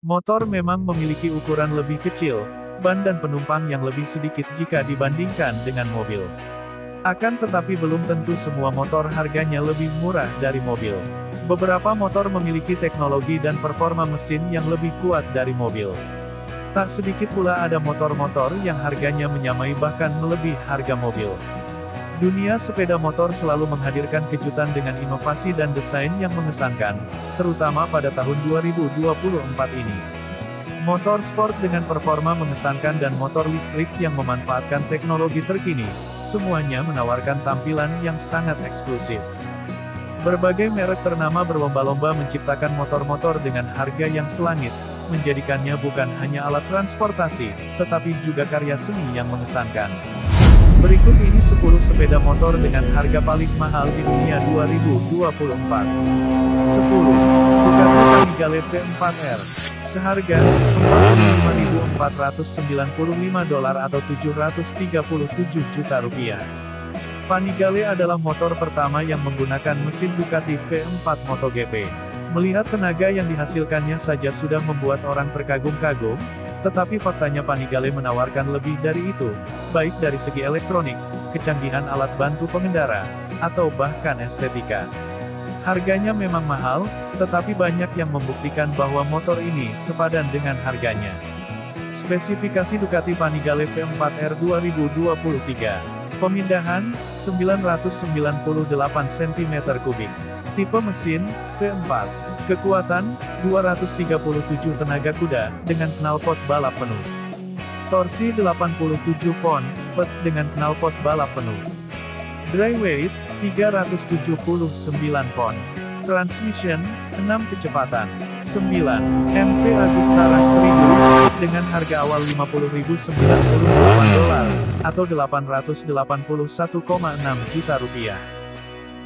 Motor memang memiliki ukuran lebih kecil, ban dan penumpang yang lebih sedikit jika dibandingkan dengan mobil. Akan tetapi belum tentu semua motor harganya lebih murah dari mobil. Beberapa motor memiliki teknologi dan performa mesin yang lebih kuat dari mobil. Tak sedikit pula ada motor-motor yang harganya menyamai bahkan melebihi harga mobil. Dunia sepeda motor selalu menghadirkan kejutan dengan inovasi dan desain yang mengesankan, terutama pada tahun 2024 ini. Motor sport dengan performa mengesankan dan motor listrik yang memanfaatkan teknologi terkini, semuanya menawarkan tampilan yang sangat eksklusif. Berbagai merek ternama berlomba-lomba menciptakan motor-motor dengan harga yang selangit, menjadikannya bukan hanya alat transportasi, tetapi juga karya seni yang mengesankan. Berikut ini 10 sepeda motor dengan harga paling mahal di dunia 2024. 10. Ducati Panigale V4R. Seharga $45.495 atau $737 juta. Panigale adalah motor pertama yang menggunakan mesin Ducati V4 MotoGP. Melihat tenaga yang dihasilkannya saja sudah membuat orang terkagum-kagum, tetapi faktanya Panigale menawarkan lebih dari itu, baik dari segi elektronik, kecanggihan alat bantu pengendara, atau bahkan estetika. Harganya memang mahal, tetapi banyak yang membuktikan bahwa motor ini sepadan dengan harganya. Spesifikasi Ducati Panigale V4R 2023. Pemindahan, 998 cm3. Tipe mesin, V4. Kekuatan, 237 tenaga kuda, dengan knalpot balap penuh. Torsi 87 pound-feet dengan knalpot balap penuh. Dry weight, 379 pound. Transmission, 6 kecepatan. 9. MV Agustara 1000, dengan harga awal $50.098, atau $881,6 juta.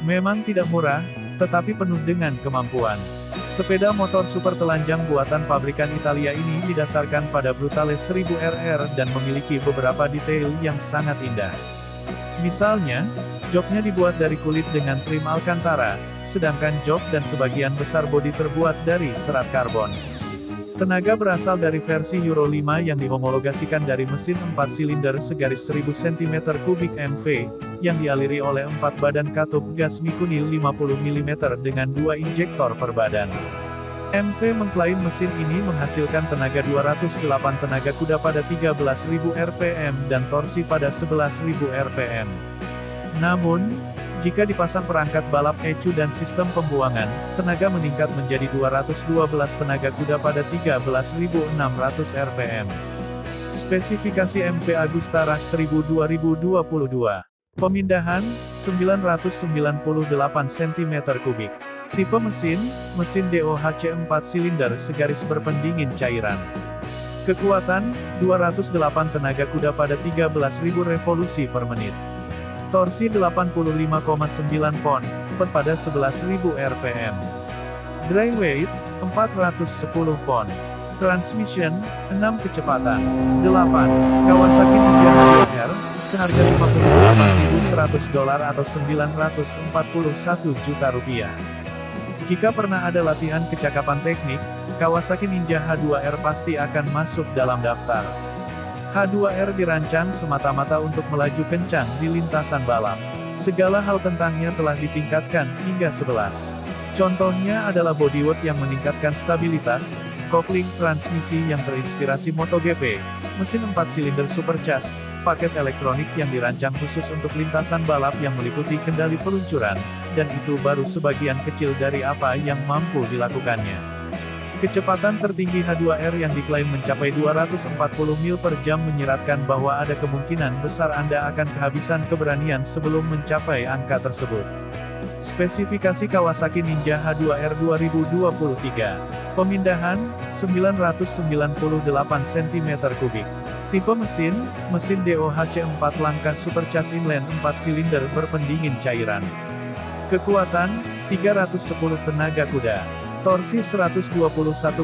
Memang tidak murah, tetapi penuh dengan kemampuan. Sepeda motor super telanjang buatan pabrikan Italia ini didasarkan pada Brutale 1000 RR dan memiliki beberapa detail yang sangat indah. Misalnya, joknya dibuat dari kulit dengan trim Alcantara, sedangkan jok dan sebagian besar bodi terbuat dari serat karbon. Tenaga berasal dari versi Euro 5 yang dihomologasikan dari mesin 4 silinder segaris 1000 cm3 MV, yang dialiri oleh 4 badan katup gas Mikuni 50 mm dengan 2 injektor per badan. MV mengklaim mesin ini menghasilkan tenaga 208 tenaga kuda pada 13.000 rpm dan torsi pada 11.000 rpm. Namun, jika dipasang perangkat balap ECU dan sistem pembuangan, tenaga meningkat menjadi 212 tenaga kuda pada 13.600 rpm. Spesifikasi MV Agustara 1000 2022. Pemindahan, 998 cm3. Tipe mesin, mesin DOHC 4 silinder segaris berpendingin cairan. Kekuatan, 208 tenaga kuda pada 13.000 revolusi per menit. Torsi 85,9 pound-feet pada 11.000 rpm. Dry weight, 410 pound. Transmission, 6 kecepatan. 8. Kawasaki Ninja HDR, seharga $58.100 atau $941 juta. Jika pernah ada latihan kecakapan teknik, Kawasaki Ninja H2R pasti akan masuk dalam daftar. H2R dirancang semata-mata untuk melaju kencang di lintasan balap. Segala hal tentangnya telah ditingkatkan hingga 11. Contohnya adalah bodywork yang meningkatkan stabilitas, kopling transmisi yang terinspirasi MotoGP, mesin 4 silinder supercharged, paket elektronik yang dirancang khusus untuk lintasan balap yang meliputi kendali peluncuran, dan itu baru sebagian kecil dari apa yang mampu dilakukannya. Kecepatan tertinggi H2R yang diklaim mencapai 240 mil per jam menyiratkan bahwa ada kemungkinan besar Anda akan kehabisan keberanian sebelum mencapai angka tersebut. Spesifikasi Kawasaki Ninja H2R 2023. Pemindahan, 998 cm3. Tipe mesin, mesin DOHC 4 langkah supercharged inline 4 silinder berpendingin cairan. Kekuatan, 310 tenaga kuda. Torsi 121,5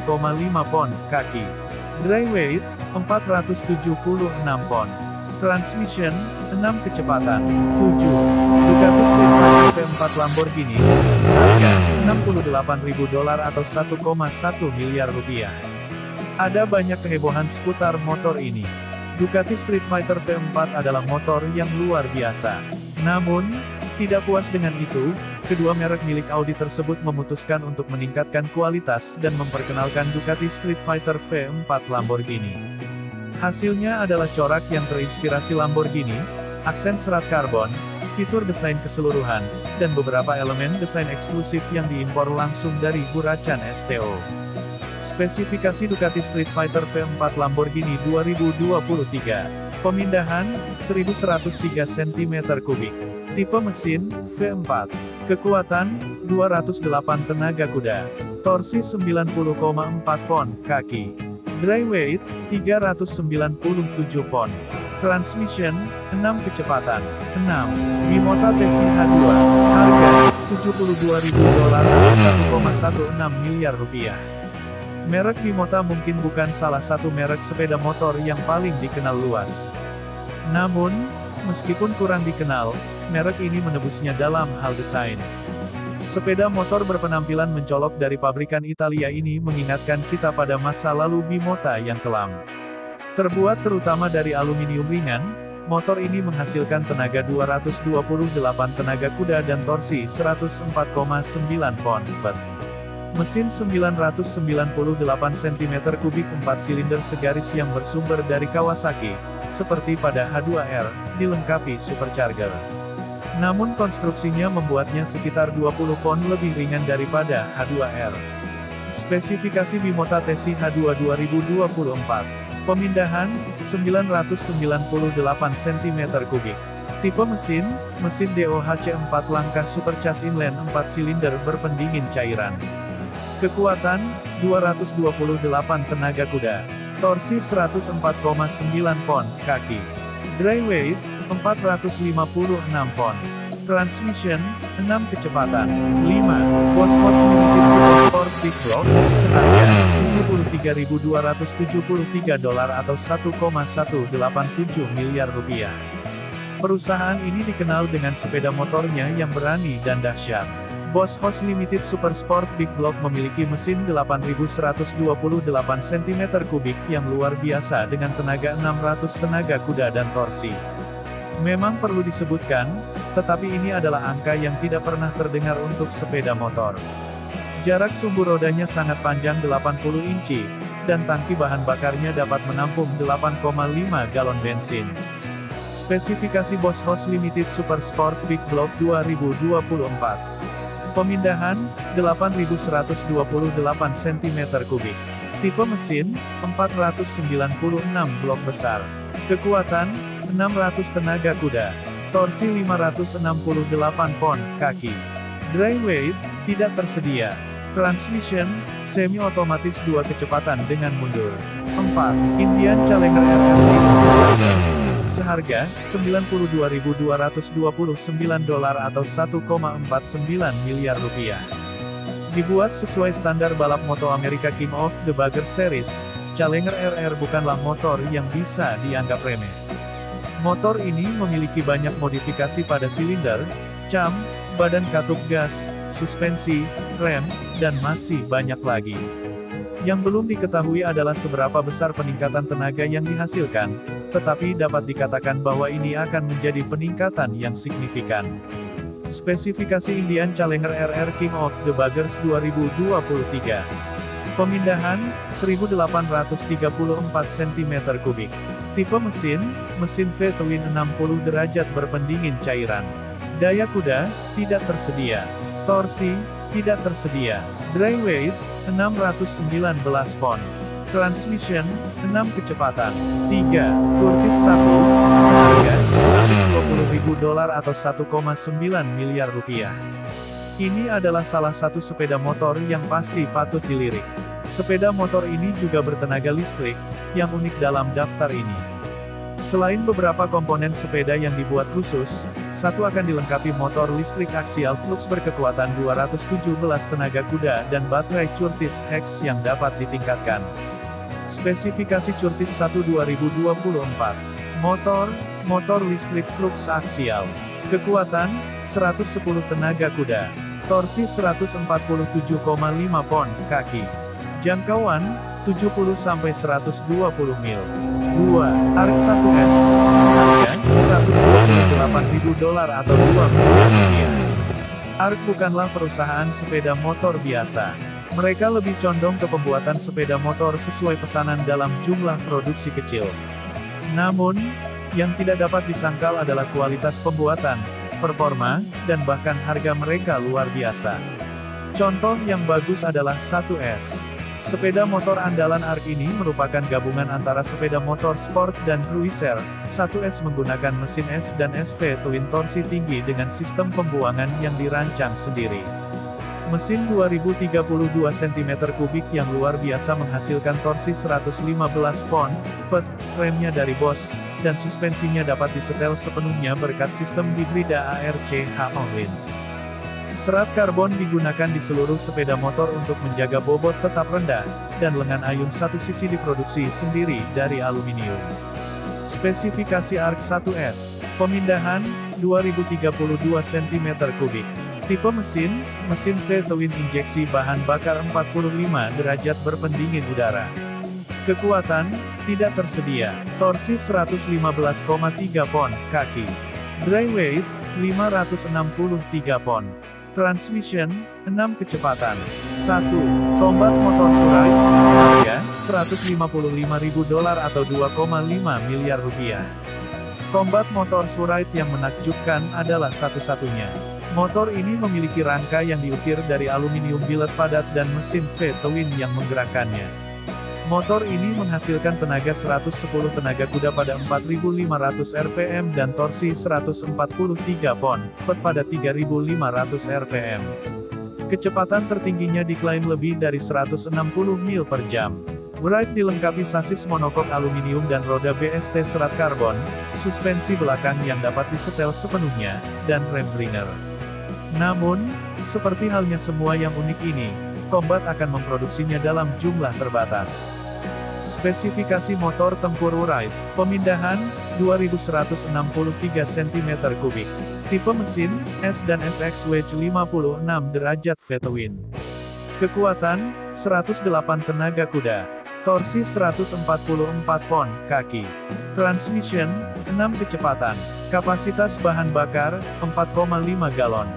pound kaki. Dry weight, 476 pound. Transmission, 6 kecepatan. 7. Ducati Street Fighter V4 Lamborghini, seharga $68.000 atau $1,1 miliar. Ada banyak kehebohan seputar motor ini. Ducati Street Fighter V4 adalah motor yang luar biasa. Namun, tidak puas dengan itu, kedua merek milik Audi tersebut memutuskan untuk meningkatkan kualitas dan memperkenalkan Ducati Street Fighter V4 Lamborghini. Hasilnya adalah corak yang terinspirasi Lamborghini, aksen serat karbon, fitur desain keseluruhan, dan beberapa elemen desain eksklusif yang diimpor langsung dari Huracan STO. Spesifikasi Ducati Street Fighter V4 Lamborghini 2023. Pemindahan, 1103 cm3. Tipe mesin, V4. Kekuatan, 208 tenaga kuda. Torsi 90,4 pon, kaki. Dry weight, 397 pon. Transmission, 6 kecepatan. 6. Bimota TCH2. Harga, $72.000 atau $1,16 miliar. Merek Bimota mungkin bukan salah satu merek sepeda motor yang paling dikenal luas. Namun, meskipun kurang dikenal, merek ini menebusnya dalam hal desain. Sepeda motor berpenampilan mencolok dari pabrikan Italia ini mengingatkan kita pada masa lalu Bimota yang kelam. Terbuat terutama dari aluminium ringan, motor ini menghasilkan tenaga 228 tenaga kuda dan torsi 104,9 pon-feet. Mesin 998 cm3 4 silinder segaris yang bersumber dari Kawasaki, seperti pada H2R, dilengkapi supercharger. Namun konstruksinya membuatnya sekitar 20 pon lebih ringan daripada H2R. Spesifikasi Bimota TCH2 2024. Pemindahan, 998 cm3. Tipe mesin, mesin DOHC 4 langkah supercharged inline 4 silinder berpendingin cairan. Kekuatan, 228 tenaga kuda. Torsi 104,9 pon, kaki. Dry weight, 456 pon. Transmission, 6 kecepatan. 5. Bosch Limited Super Sport Big Block, seharga $73.273 atau $1,187 miliar. Perusahaan ini dikenal dengan sepeda motornya yang berani dan dahsyat. Bosch Limited Super Sport Big Block memiliki mesin 8128 cm3 yang luar biasa dengan tenaga 600 tenaga kuda dan torsi. Memang perlu disebutkan, tetapi ini adalah angka yang tidak pernah terdengar untuk sepeda motor. Jarak sumbu rodanya sangat panjang 80 inci, dan tangki bahan bakarnya dapat menampung 8,5 galon bensin. Spesifikasi Bosch Limited Super Sport Big Block 2024. Pemindahan, 8.128 cm3. Tipe mesin, 496 blok besar. Kekuatan, 600 tenaga kuda. Torsi 568 pon, kaki. Dry weight, tidak tersedia. Transmission, semi-otomatis 2 kecepatan dengan mundur. 4. Indian Challenger RR seharga $92.229 atau $1,49 miliar. Dibuat sesuai standar balap moto Amerika King of the Baggers Series, Challenger RR bukanlah motor yang bisa dianggap remeh. Motor ini memiliki banyak modifikasi pada silinder, cam, badan katup gas, suspensi, rem, dan masih banyak lagi. Yang belum diketahui adalah seberapa besar peningkatan tenaga yang dihasilkan, tetapi dapat dikatakan bahwa ini akan menjadi peningkatan yang signifikan. Spesifikasi Indian Challenger RR King of the Baggers 2023. Pemindahan, 1834 cm3. Tipe mesin, mesin V-twin 60 derajat berpendingin cairan. Daya kuda, tidak tersedia. Torsi, tidak tersedia. Dry weight, 619 pon. Transmission, 6 kecepatan. 3. Curtis 1, seharga $120.000 atau $1,9 miliar. Ini adalah salah satu sepeda motor yang pasti patut dilirik. Sepeda motor ini juga bertenaga listrik, yang unik dalam daftar ini. Selain beberapa komponen sepeda yang dibuat khusus, satu akan dilengkapi motor listrik aksial flux berkekuatan 217 tenaga kuda dan baterai Curtis Hex yang dapat ditingkatkan. Spesifikasi Curtis 1 2024. Motor listrik flux aksial. Kekuatan, 110 tenaga kuda. Torsi 147,5 pon, kaki. Jangkauan, 70-120 mil. 2. Arc 1S, seharga $128.000 atau 2 miliar rupiah. Arc bukanlah perusahaan sepeda motor biasa. Mereka lebih condong ke pembuatan sepeda motor sesuai pesanan dalam jumlah produksi kecil. Namun, yang tidak dapat disangkal adalah kualitas pembuatan, performa, dan bahkan harga mereka luar biasa. Contoh yang bagus adalah 1S. Sepeda motor andalan Arc ini merupakan gabungan antara sepeda motor sport dan cruiser. 1S menggunakan mesin S dan SV twin torsi tinggi dengan sistem pembuangan yang dirancang sendiri. Mesin 2032 cm3 yang luar biasa menghasilkan torsi 115 pound-feet, remnya dari Bosch, dan suspensinya dapat disetel sepenuhnya berkat sistem hibrida ARCH Ohlins. Serat karbon digunakan di seluruh sepeda motor untuk menjaga bobot tetap rendah, dan lengan ayun satu sisi diproduksi sendiri dari aluminium. Spesifikasi Arc 1S, pemindahan, 2032 cm3. Tipe mesin V-twin injeksi bahan bakar 45 derajat berpendingin udara. Kekuatan, tidak tersedia. Torsi 115,3 pound, kaki. Dry weight, 563 pound. Transmission, 6 kecepatan. 1. Combat motor Surrey, seharga $155.000 atau 2,5 miliar rupiah. Combat motor Surrey yang menakjubkan adalah satu-satunya. Motor ini memiliki rangka yang diukir dari aluminium billet padat dan mesin V-twin yang menggerakkannya. Motor ini menghasilkan tenaga 110 tenaga kuda pada 4.500 rpm dan torsi 143 pound-feet pada 3.500 rpm. Kecepatan tertingginya diklaim lebih dari 160 mil per jam. Wright dilengkapi sasis monokok aluminium dan roda BST serat karbon, suspensi belakang yang dapat disetel sepenuhnya, dan rem bringer. Namun, seperti halnya semua yang unik ini, Combat akan memproduksinya dalam jumlah terbatas. Spesifikasi motor tempur Wright, pemindahan, 2163 cm3. Tipe mesin, S dan SX Wedge 56 derajat V-twin. Kekuatan, 108 tenaga kuda. Torsi 144 pound, kaki. Transmission, 6 kecepatan. Kapasitas bahan bakar, 4,5 galon.